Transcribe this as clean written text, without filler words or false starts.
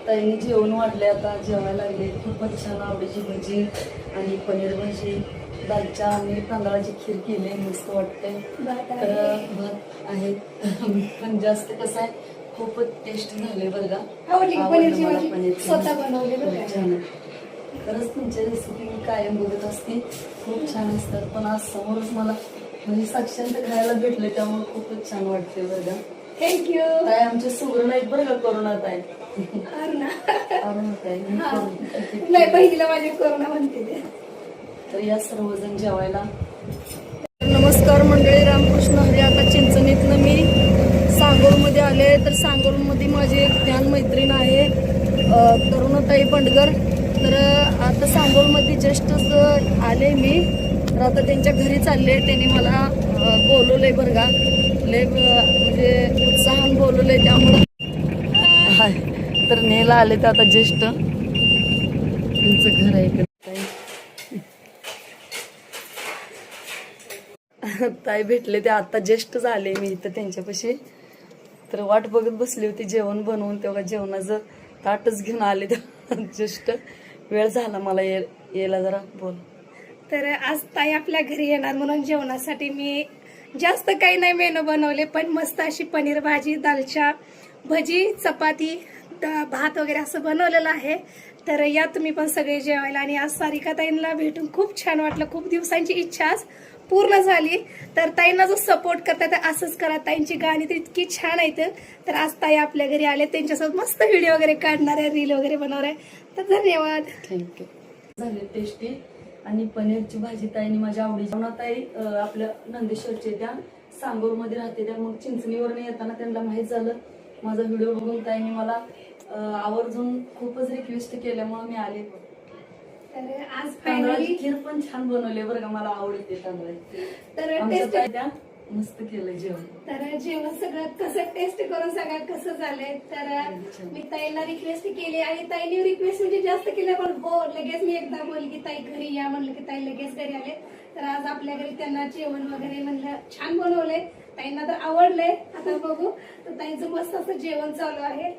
ताईने जेवण वाढले, आता जेवायला लागले. खूपच छान आवडीची भजी आणि पनीर भजी, दालच्या आणि तांदळाची खीर केली, मस्त वाटते. तर भात आहे पण जास्त कसं आहे, खूपच टेस्ट झाले बरं का. पनीरची मला भाजी पनीर स्वतः बनवले बरं का. छान आहे. खरंच तुमच्या रेसिपी मी कायम बघत असते, खूप छान असतात. पण आज समोरच मला म्हणजे साक्षांत खायला भेटले, त्यामुळे खूपच छान वाटते बरं का. थँक्यू. ताई आमच्या सुगरण आहेत बरं का, कोरोनात आहे. नाही, बहिणीला माझ्या कोरोना म्हणते ते. तर या सर्वजण जेवायला. नमस्कार मंडळी, रामकृष्ण हरी. आता चिंचणीतनं मी सांगोलमध्ये आले. तर सांगोलमध्ये माझी एक ध्यान मैत्रीण आहे, तरुणताई बंडगर. तर आता सांगोलमध्ये जस्टच आले मी. तर आता त्यांच्या घरी चालले. त्यांनी मला बोलवलंय बरं का, लय म्हणजे उत्साहान बोलवलंय, त्यामुळं तर नेला आले. तर आता जस्ट त्यांचं घर आहे इकडे. ताई भेटले, ते आता जस्टच आले मी इथं त्यांच्यापाशी. तर वाट बघत बसली होती जेवण बनवून, तेव्हा जेवणाचं ताटच घेऊन आले. तर जस्ट वेळ झाला मला यायला. जरा बोल. तर आज ताई आपल्या घरी येणार म्हणून जेवणासाठी मी जास्त काही नाही मेनू बनवले, पण मस्त अशी पनीर भाजी, दालच्या, भजी, चपाती, भात वगैरे असं बनवलेलं आहे. तर या तुम्ही पण सगळे जेवायला. आणि आज सारिका ताईंना भेटून खूप छान वाटलं. खूप दिवसांची इच्छा आज पूर्ण झाली. तर ताईंना जो सपोर्ट करताय तर असंच करा. ताईंची गाणी तर इतकी छान आहेत. तर आज ताई आपल्या घरी आले, त्यांच्यासोबत मस्त व्हिडिओ वगैरे काढणार आहे, रील वगैरे बनवणार आहे. तर धन्यवाद. थँक्यू. झाले टेस्टी. आणि पनीरची भाजी ताईने माझ्या आवडीची. ताई आपल्या नंदेश्वरचे, त्या सांगोलमध्ये राहते त्या. मग चिंचणीवरून येताना त्यांना माहीत झालं माझा व्हिडिओ बघून, ताईने मला आवर्जून खूपच रिक्वेस्ट केल्यामुळे मी आले. तर आज तांदळाची खीर पण छान बनवली बरं का, मला आवडते तांदळाची. तर आमच्या ताई त्या मस्त केलं जेवण. तर जेवण सगळं कसं टेस्ट करून सांगा कसं झालंय. तर मी ताईला रिक्वेस्ट केली आणि ताईने रिक्वेस्ट म्हणजे जास्त केलं, पण हो लगेच मी एकदा बोलली की ताई घरी या, म्हणलं की ताई लगेच घरी आले. तर आज आपल्या घरी त्यांना जेवण वगैरे म्हणलं छान बनवलंय, ताईंना तर आवडलंय. आता बघू. तर ताईंचं मस्त असं जेवण चालू आहे.